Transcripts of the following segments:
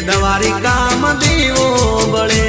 દ્વારિકામાં દીવો બળે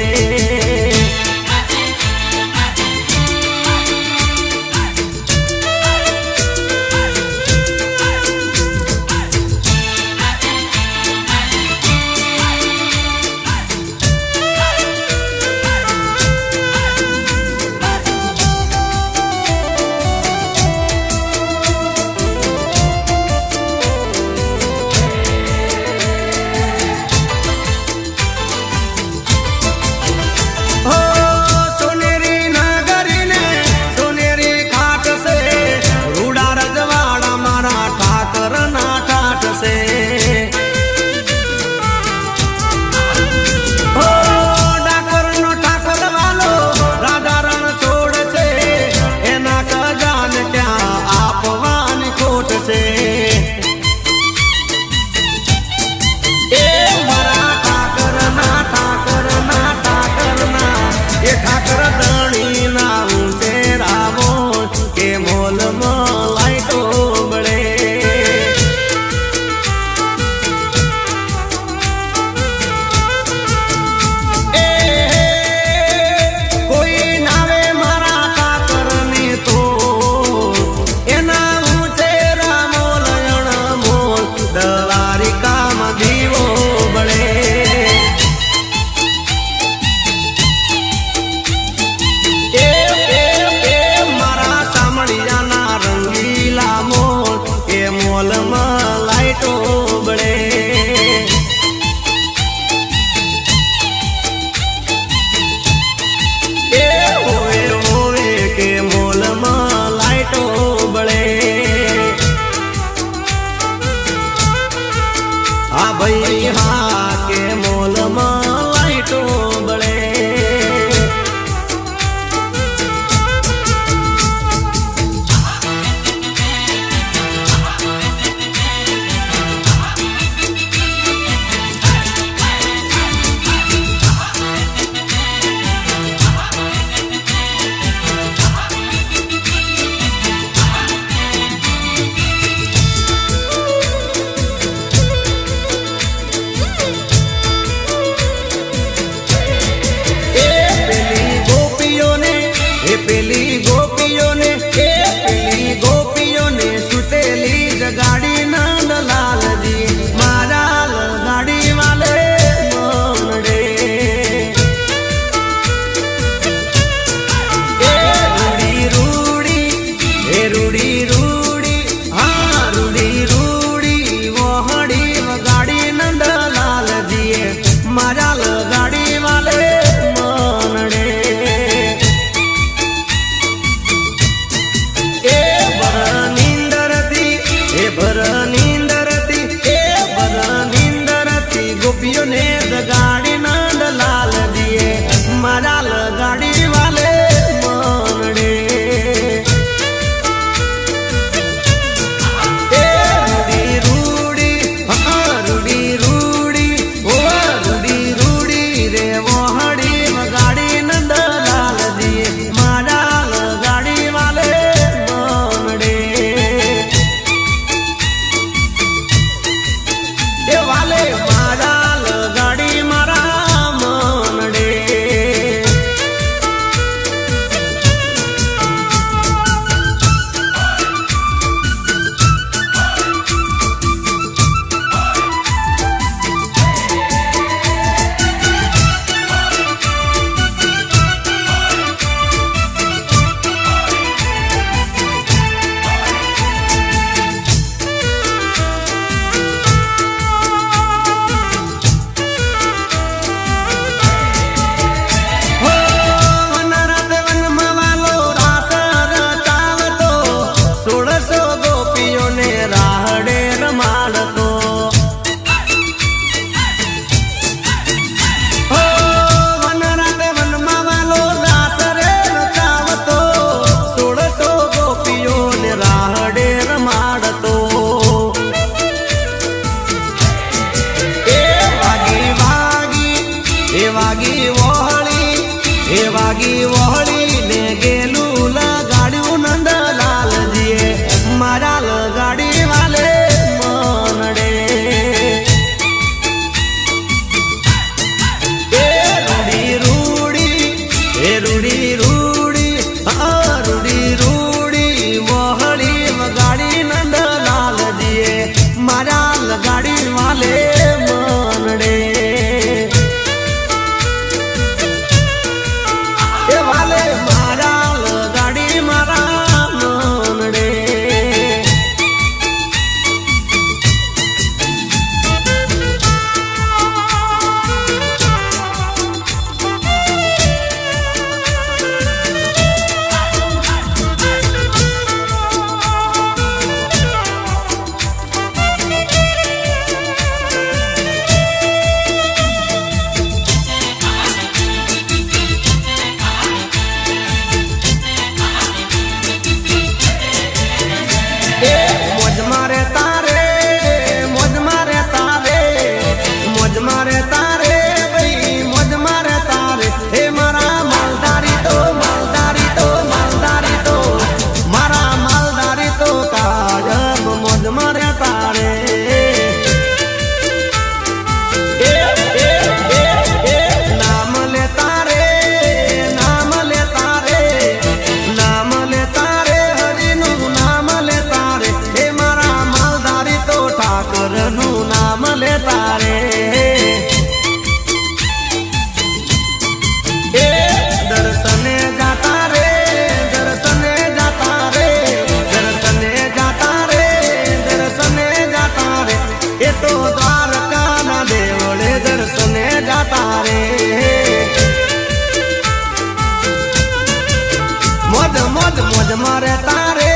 આજ મોજ મારે તારે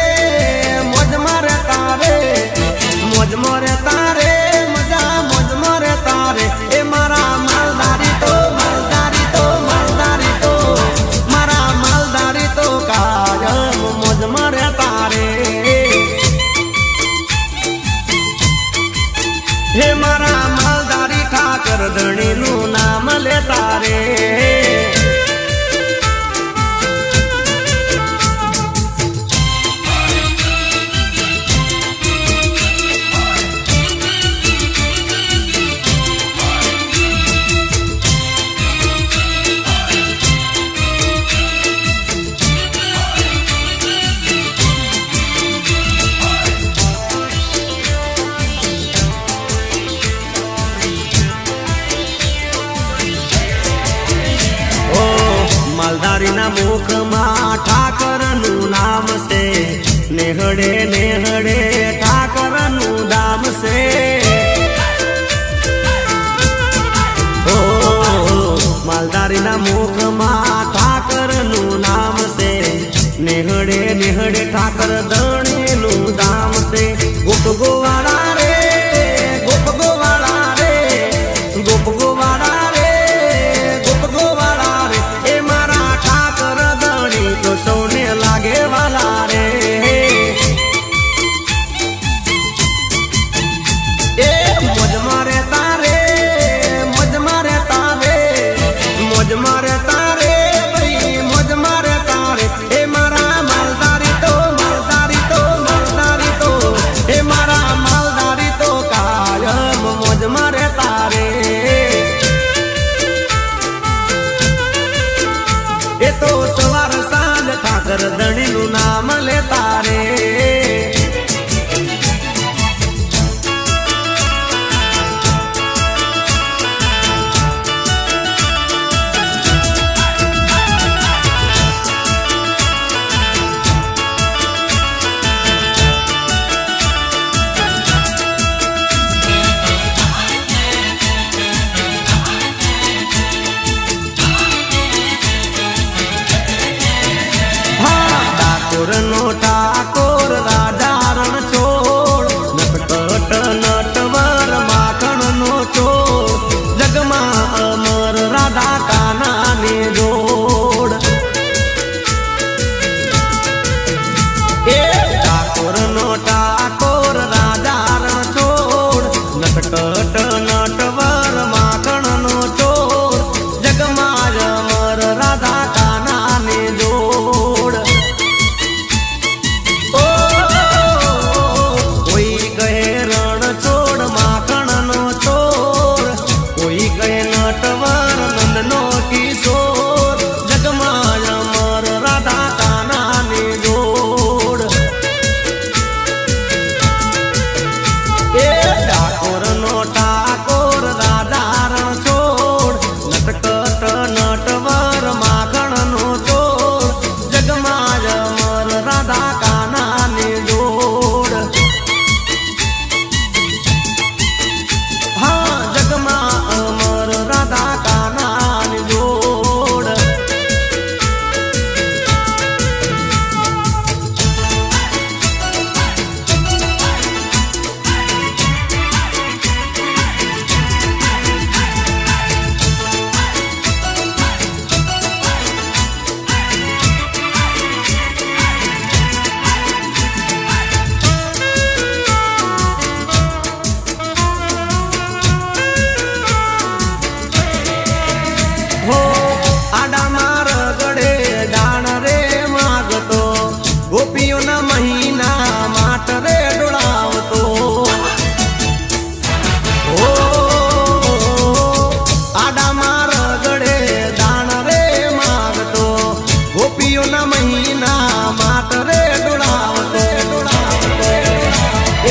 મોજ મારે તારે મોજ મારે તારે મજા મોજ મારે તારે એ મારા માલદારી તો માલદારી તો માલદારી તો મારા માલદારી તો કાયમ મોજ મારે તારે હે મારા માલદારી ઠાકર ધણી નું નામ લે તારે માલધારી ના મુખમાં ઠાકર નું નામ છે નેહડે નેહડે ઠાકર નું દામ છે ઓ માલધારી ના મુખમાં ઠાકર નું નામ છે નેહડે નેહડે ઠાકર ધણી નું દામ છે ગોપ ગોવાળા રે ગોપ ગોવાળા રે ગોપ ગોવાળા સૌને લાગે વાલા રે એ મોજ મારે તારે મોજ મારે તારે મોજ મારે તારે ભાઈ મોજ મારે તારે એ મારા માલદારી તો માલદારી તો માલદારી તો એ મારા માલદારી તો કાયમ મોજ મારે તારે એ તો સવાર ઠાકર ધણી નું નામ લે તારે નો ઠાકોર રાજા રણ છોડ નટકટ નટવર માખણ નો ચોર જગમાં અમર રાધા કાના ને જોડ એ ઠાકોર નો ઠાકોર રાજા રણ છોડ નટકટ નટવર માખણ નો ચોર જગમાં અમર રાધા કાના ને જોડ ગોપીઓના મહિના માટ રે ડોળાવતો ઓ આડા માર ગળે દાણ રે માગતો ગોપીઓના મહિના માટ રે ડોળાવતો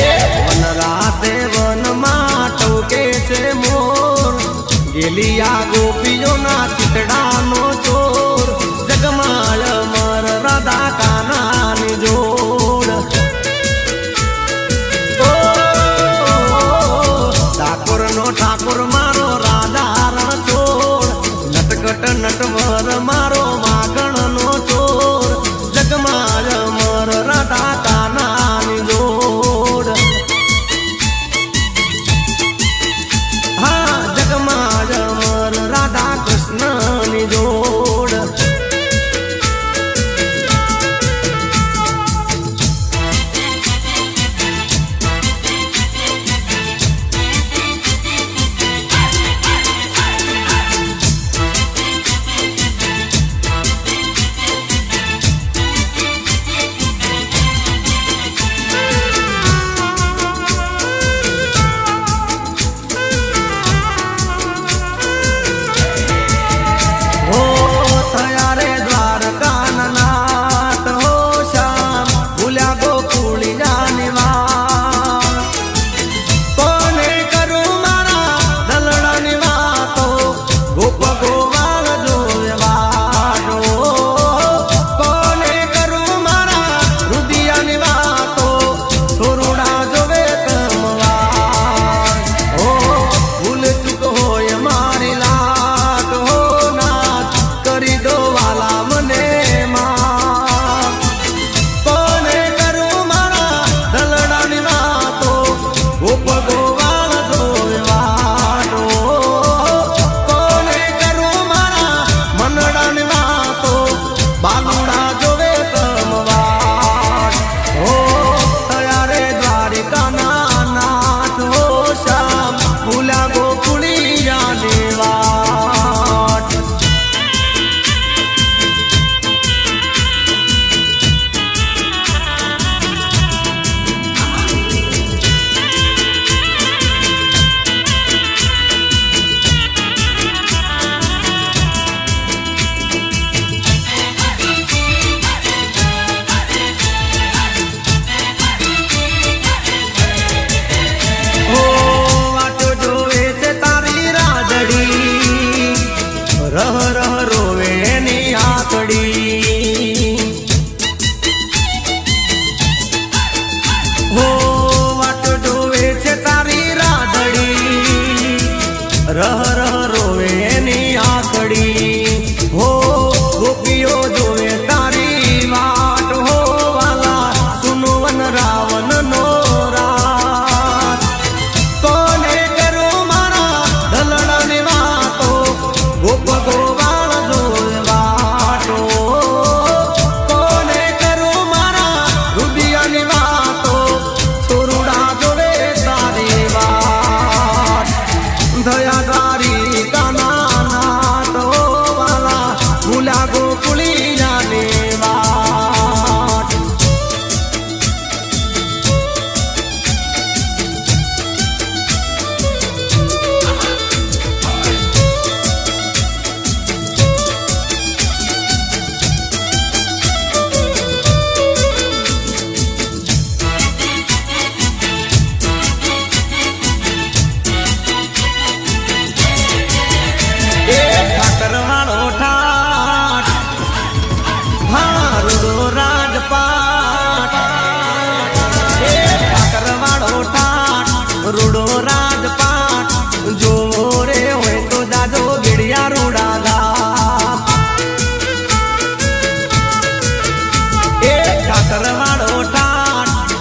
એ વન રાતે વનમાં ટોકે છે મોર ગેલિયા ગોપીઓના ચિતડાનો ચોર જગમાળ મર રાધા કાના ની જોડ ઠાકોર નો ઠાકોર મારો રાધા રણ છોડ નટકટ નટવર મારો માખણ નો ચોર જગમાળ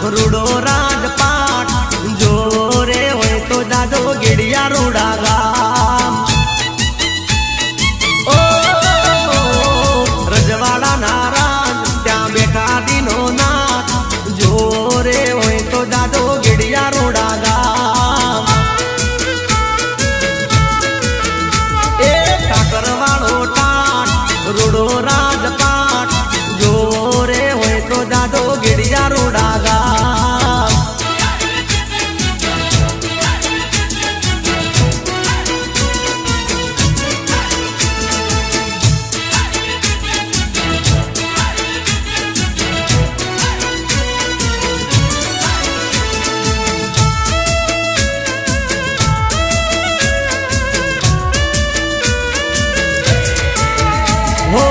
રૂડો રાજપાટ જોરે હોય તો જાજો ગેડિયા રૂડા ગામ ઓ રજવાડા નારાજ ત્યાં બેઠા દીનો નાથ જોરે હોય તો જાજો ગેડિયા રૂડા ગામ એ ઠાકર વાળો ટાટ રૂડો રાજપાટ જોરે હોય તો જાજો ગેડિયા રૂડા ગામ હો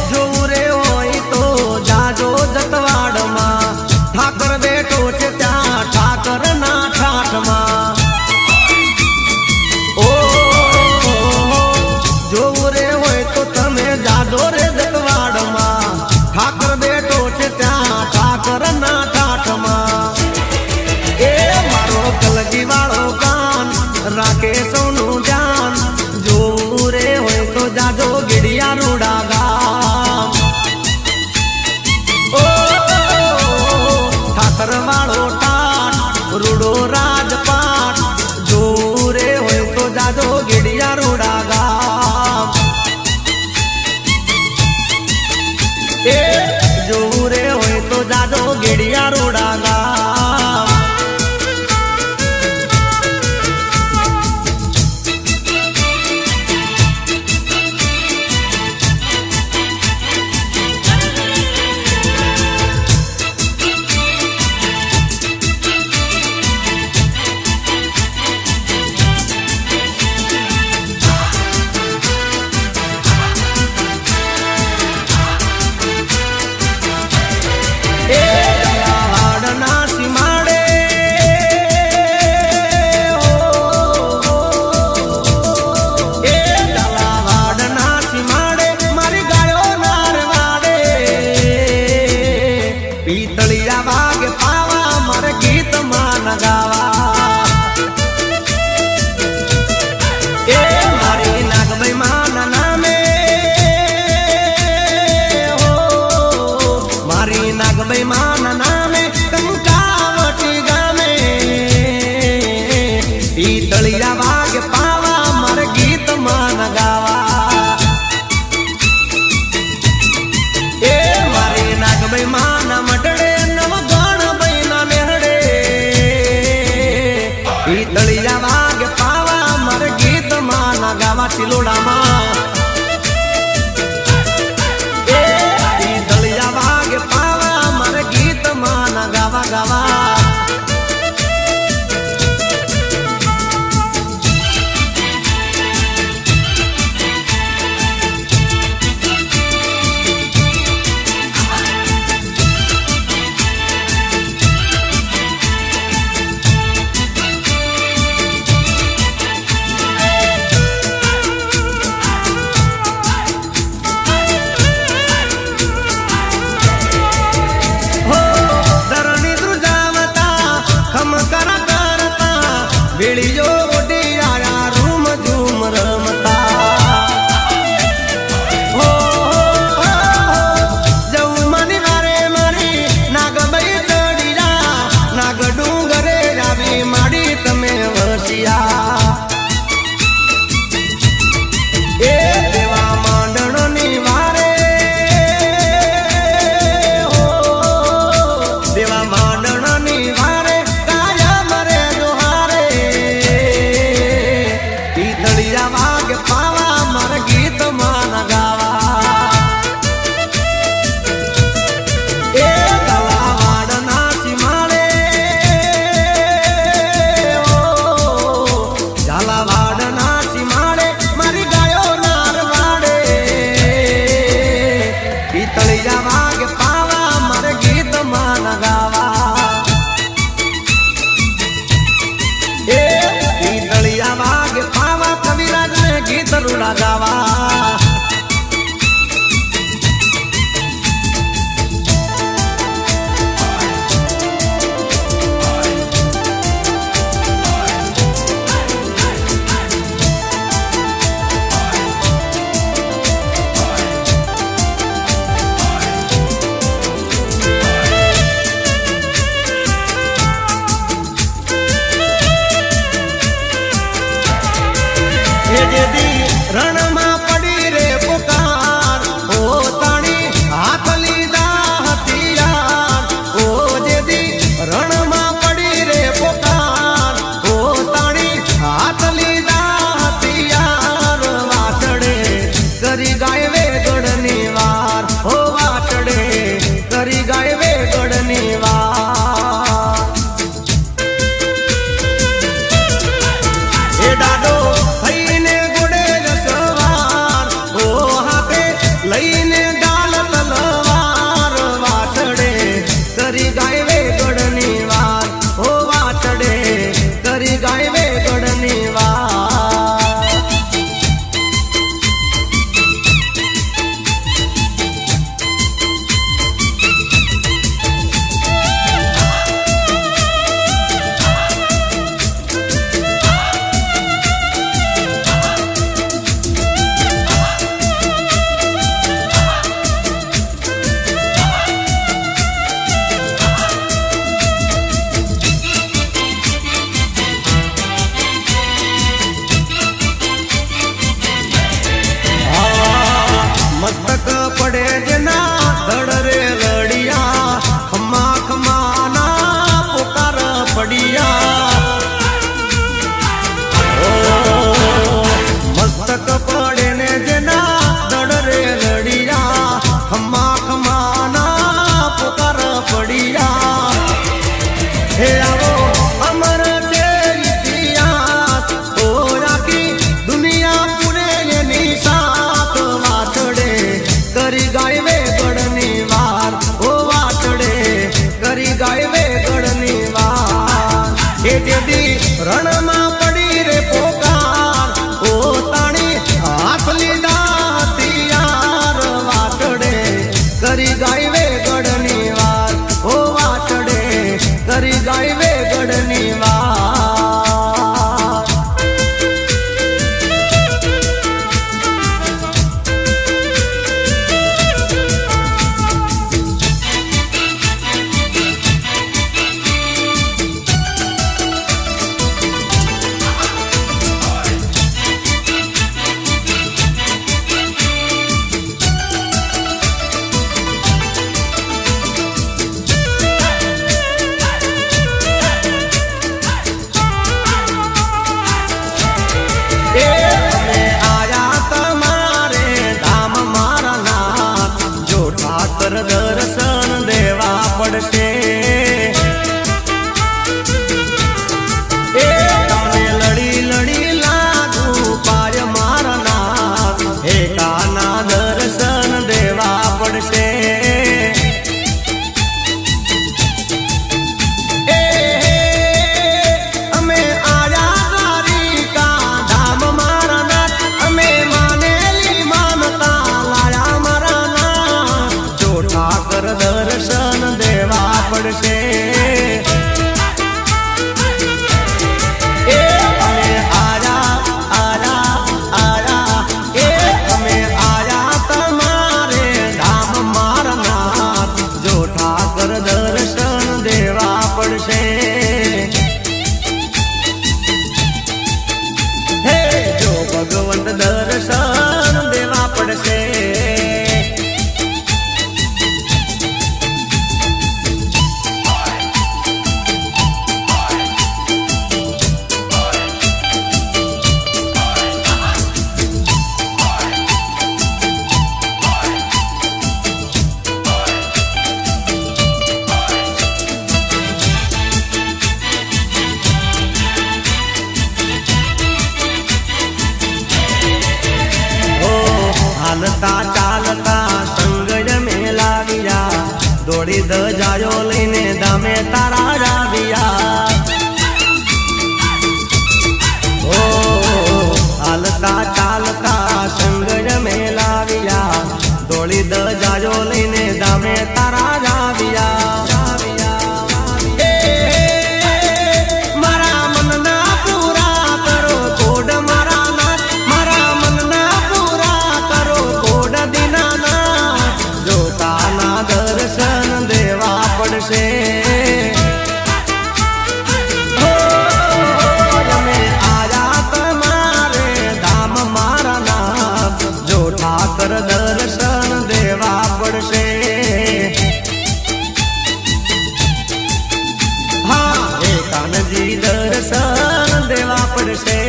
જોવું રે હોય તો જાજો જતવાડમાં ઠાકર બેઠો છે ત્યાં ઠાકર ના ઠાઠમાં ઓ જોવું રે હોય તો તમે જાજો રે જતવાડમાં ઠાકર બેઠો છે ત્યાં ઠાકર ના ઠાઠમાં એ મારો કલગી વાળો કાન રાખે સૌનું ધ્યાન જોવું રે હોય તો જાજો ગેડિયા રૂડા ગામ ઓ ઠાકર વાળો ટાટ રૂડો રાજપાટ જોવું રે હોય તો જાજો ગેડિયા રૂડા ગામ એ જોવું રે હોય તો જાજો ગેડિયા રૂડા ગામ એ જલાવાડના સીમાડે એ જલાવાડના સીમાડે મારી ગાયો નારવાડે પીતળિયા વાગે પાવા મારે ગીતમાં નગાવા એ મારી નાગભાઈ માના નામે મારી નાગભાઈ માના નામે કંકાવટી ગામે પીતળિયા વાગે પાવા મારે ગીતમાં ગાવા એ મારી નાગભાઈ માના મઢડે નવ ગણભાઈ ના મેહડે પીતળિયા વાગે પાવા મારે ગીતમાં ગાવા ચિલોડામાં ગાવા ગાવા હો ધરણી ધ્રુજા પડશે એ અમે આયા આયા આયા એ અમે આયા તમારે ધામ મારનાથ જો ઠાકર દર્શન દેવા પડશે હે જો ભગવંત દર્શન દેવા પડશે ચાલતા ચાલતા સંગજ મેલાવ્યા દોડી દજાયો લઈને દામે તારા જાવ્યા ઓ ચાલતા ચાલતા સંગજ મેલાવ્યા દોડી દજાયો લઈને દામે તારા જાવ્યા પડશે અમે આયા તમારે ધામ મારા જો ઠાકર દર્શન દેવા પડશે હા એ કાનજી દર્શન દેવા પડશે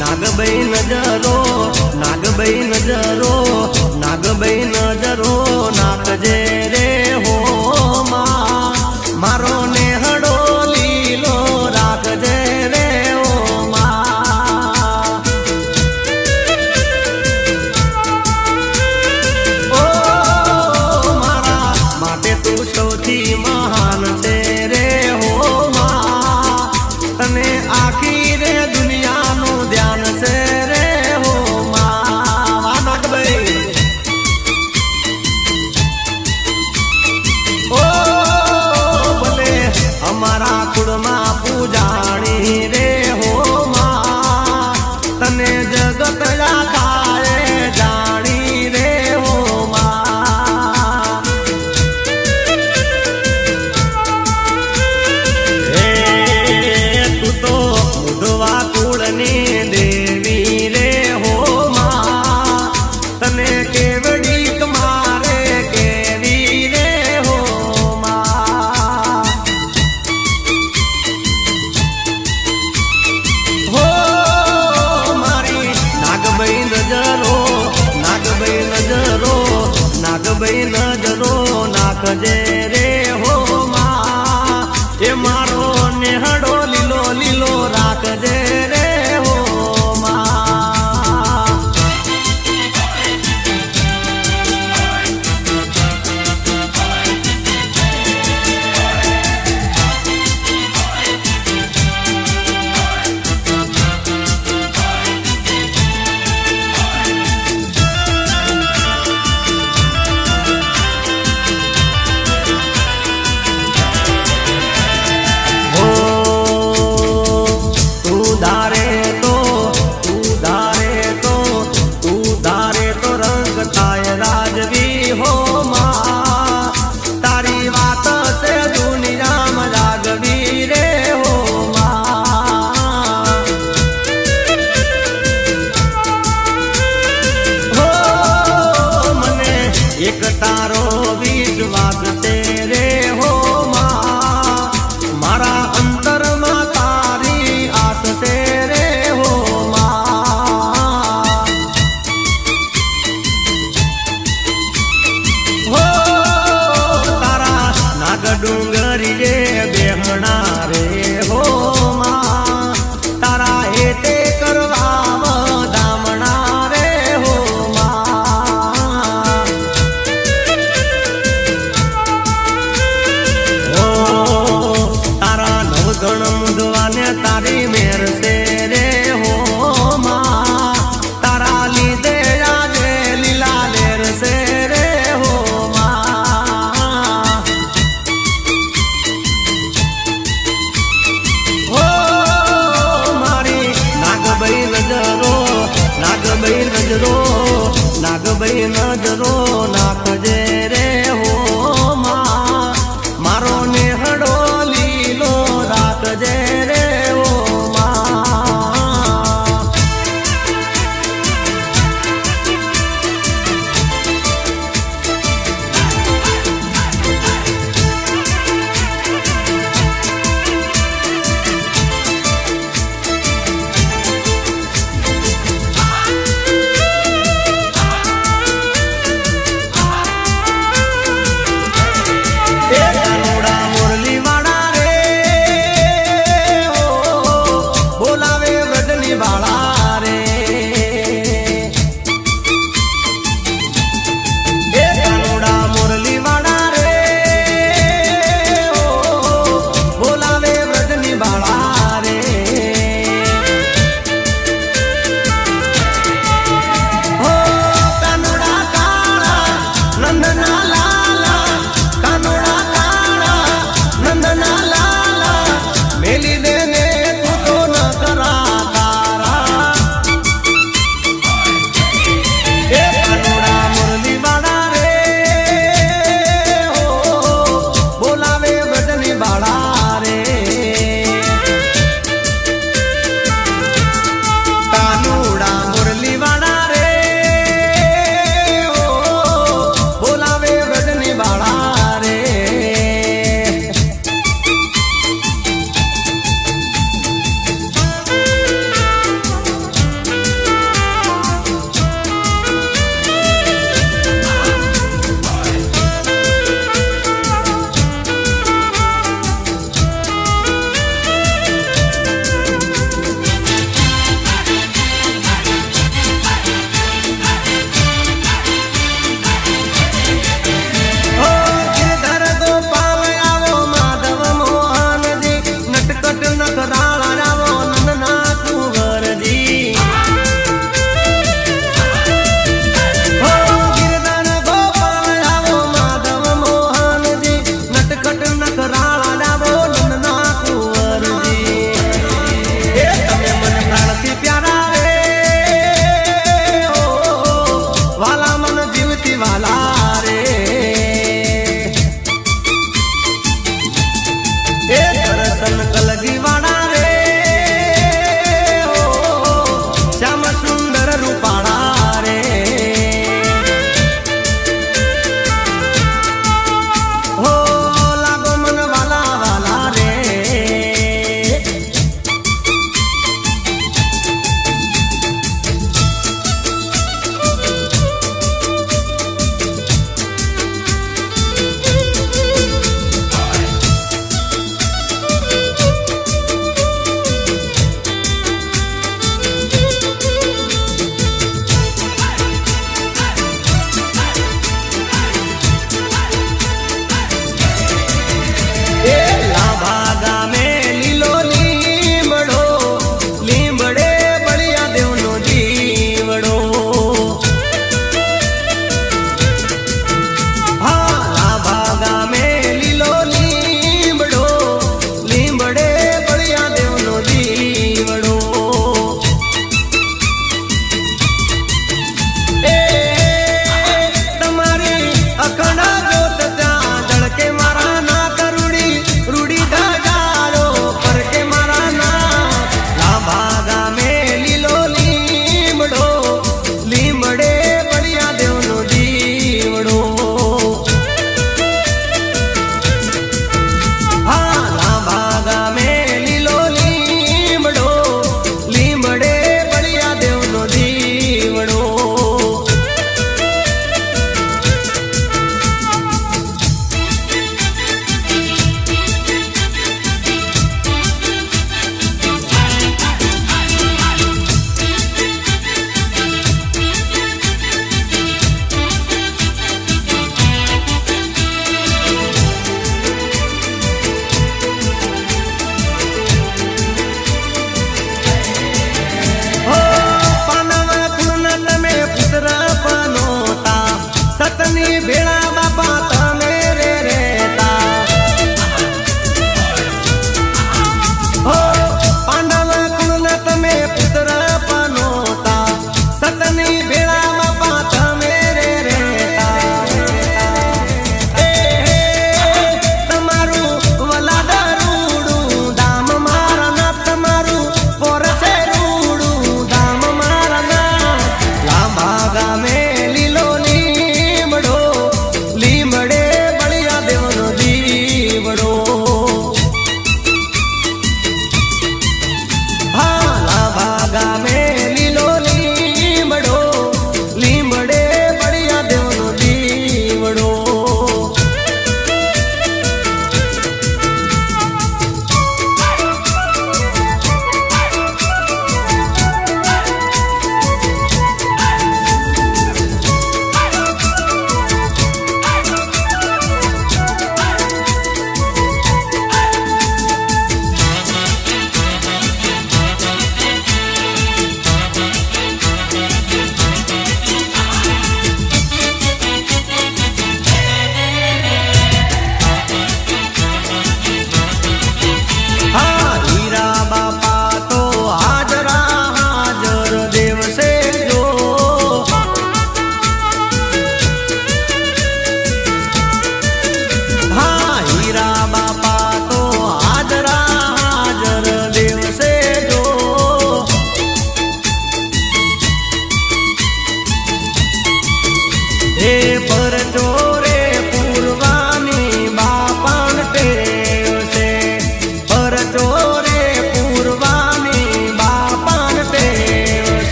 નાગભાઈ નજરો નાગભાઈ નજરો નાગભાઈ નજરો નાખજે રે હો મારો નેહડો લીલો રાખજે રે ઓ મારા માટે તું સૌથી મહાન છે રે હો તને આખી રે દુનિયાનું ધ્યાન છે રે હો નાગભાઈ ઓ ભલે અમારા કુળમાં પૂજાણી રે હો તને જગત આખાએ જાણી રે હો તું તો ઉધવા કુળની દેવી રે હો તને કેવડી મારે કેવી રે હો હો મારી નાગભાઈ નજરો નાગભાઈ નજરો નાગભાઈ નજરો નાખજે રે હો એ મારો નેહડો લીલો લીલો રાખજે રે હો એક તારો વિશ્વાસ છે રે હો મારા અંતરમાં તારી આસ છે રે હો ડુંગરીએ બેહણા રે હો માં તારા હેતે કરવા દામણા રે હો માં ઓ તારા નવગણ મુદવાને તારી મેર છે રે હો માં તારા લીધે આજે લીલા લેર છે રે હો માં ઓ મારી નાગભાઈ નજરો નાગભાઈ નજરો નાખજે રે હો માં મારો નેહડો લીલો રાખજે રે હો માં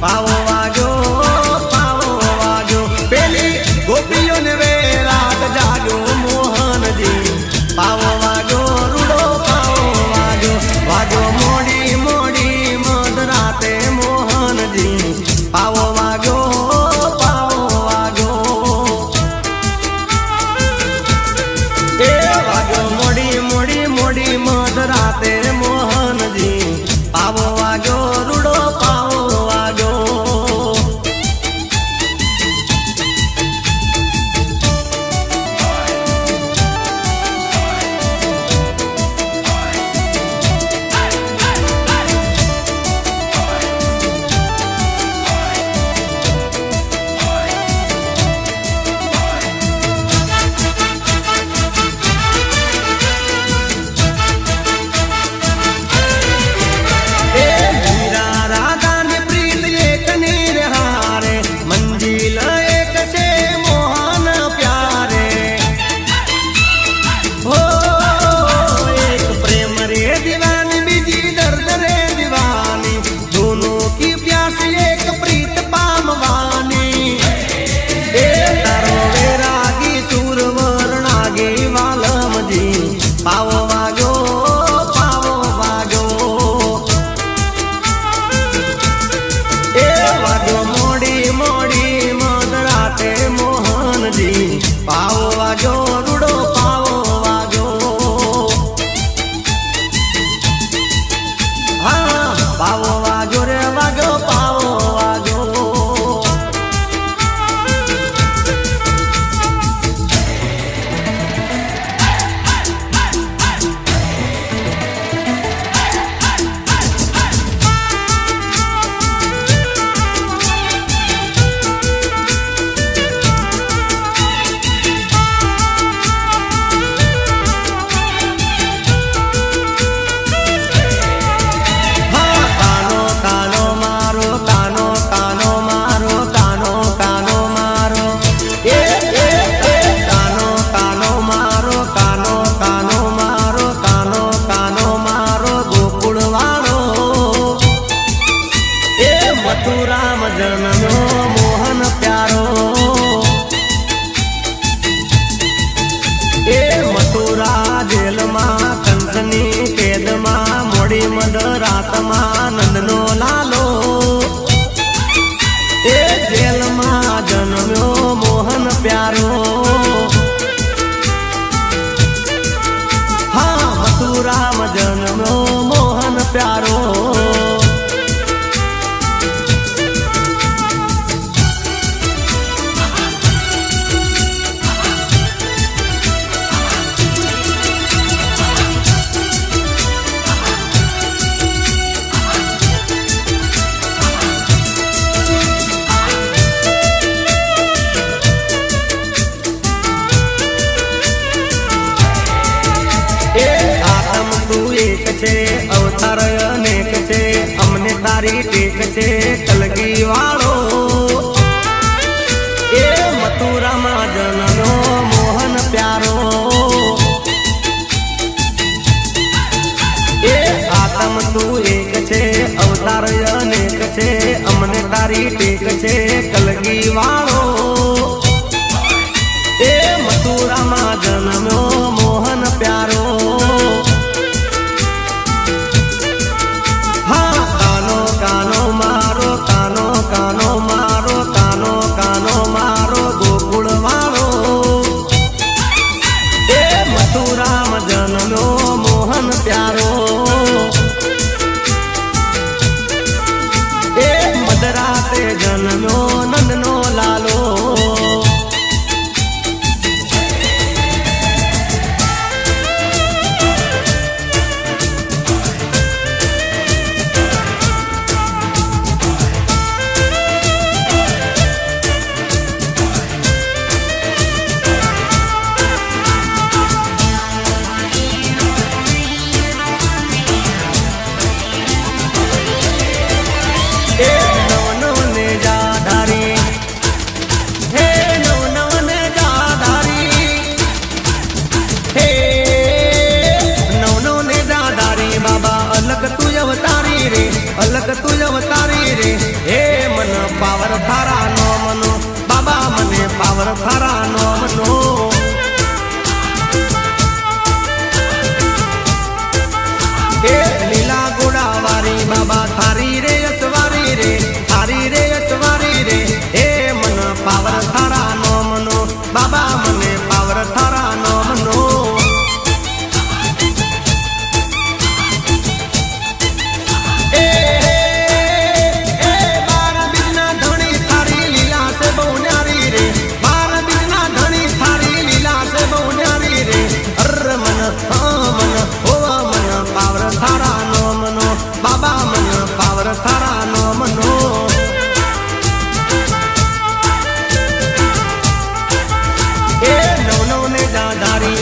પાવો વાગ્યો પેલી ગોપીઓને વેરાત જાગ્યો મોહનજી પાવો વાગ્યો રૂડો પાવો વાગ્યો મોડી મોડી મધરાતે મોહનજી પાવો વાગ્યો એ વાગ્યો મોડી મોડી મોડી મધરાતે મોહનજી પાવો વાગ્યો રૂડો પાવો વાગ્યો પાવો વાગ્યો રૂડો પાવો વાગ્યો હા પાવો વાગ્યો રે વાગ્યો પાવો વાગ્યો રામ જન્મ્યો મોહન પ્યારો એ મથુરા જેલમાં કંસની કેદમાં મોડી મધરાતમાં નંદનો લાલો એ જેલમાં જન્મ્યો મોહન પ્યારો હા મથુરામાં જન્મ્યો મોહન પ્યારો અવતાર અનેક છે અમને તારી ટેક છે કલગી વાળો એ મથુરામાં જન્મ્યો મોહન પ્યારો એ આતમ તું એક છે અવતાર અનેક છે અમને તારી ટેક છે કલગી વાળો એ મથુરામાં જન્મ્યો મોહન પ્યારો કાનો મારો કાનો કાનો મારો કાનો કાનો મારો ગોકુળ વાળો એ મથુરામાં જન્મ્યો મોહન પ્યારો એ મધરાતે જન્મ્યો નંદનો લાલો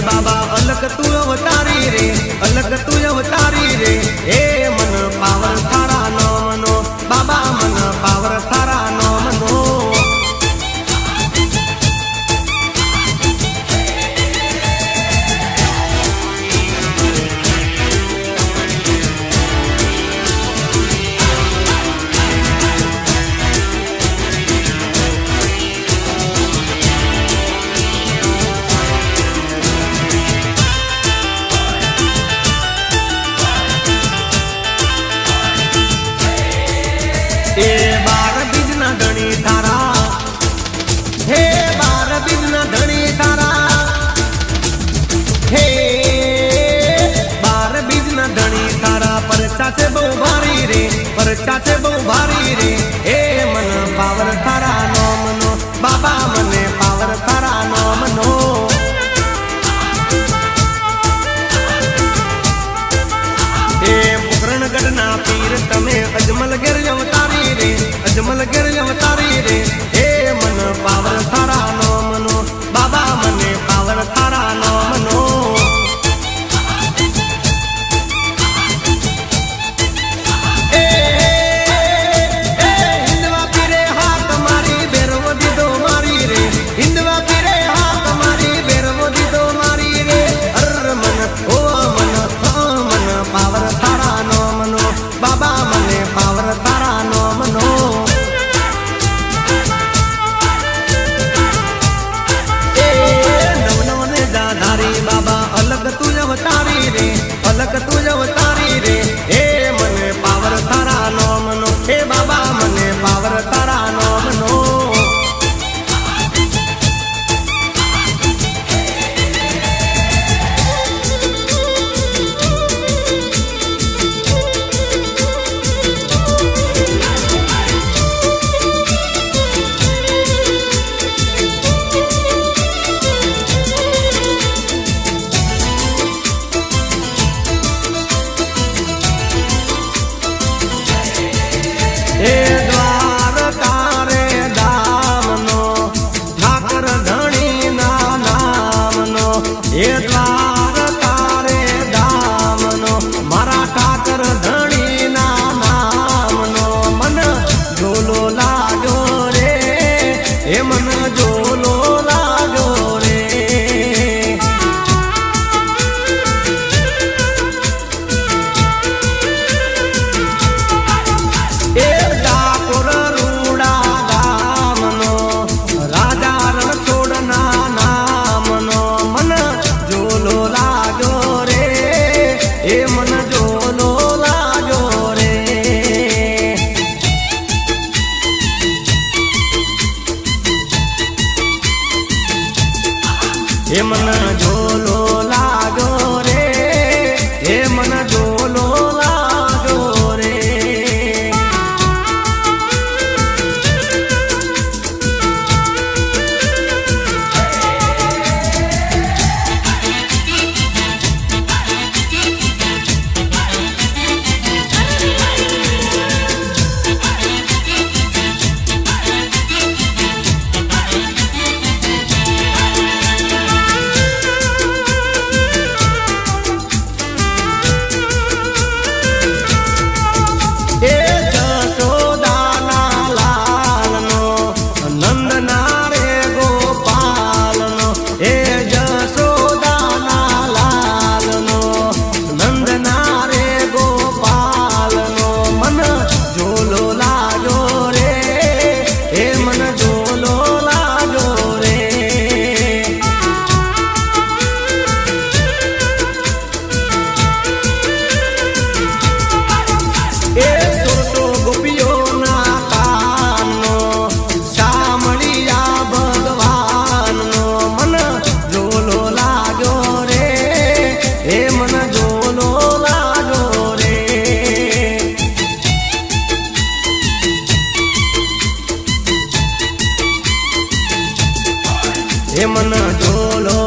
बाबा अलग तू अवतारी रे, अलग तू अवतारी रे। ए मन पावर थारा नो मनो बाबा, मन पावर थारा नो मनो। ए 12 बीजना धणी थारा, हे 12 बीजना धणी थारा, हे 12 बीजना धणी थारा। परचा छे बहु भारी रे, परचा छे बहु भारी रे। ए मन पावर थारा नो मनो बाबा, मने पावर थारा नो मनो। गढ़ना पीर तमे अजमल गिर अवतारी रे, अजमल गिर अवतारी रे। हे मन पावर थारा नो मनो बाबा, मने पावर थारा नो मनो। हिंदवा पीरे हाथ मारी बेरवो दीदो मारी रे, हिंदवा पीरे हाथ मारी बेरवो दीदो मारी रे। अर मन ओ मन मन पावर थारा नो मनो बाबा, मने पावर थारा नो मनो। ए नव नव ने जाधारी बाबा, अलग तू अवतारी रे, अलग तू अवतारी रे। ए मने पावर थारा नो मनो, हे बाबा मने पावर थारा नो मनो। हे द्वारका रे दामनो, ठाकर धणी ना नामनो। हे द्वारका रे दामनो, मारा ठाकर धणी ना नामनो। मन झोलो लागो रे, हे मन झोलो लागो रे। हे मन झोलो लागो रे, हे मन झोलो लागो रे। मन झोलो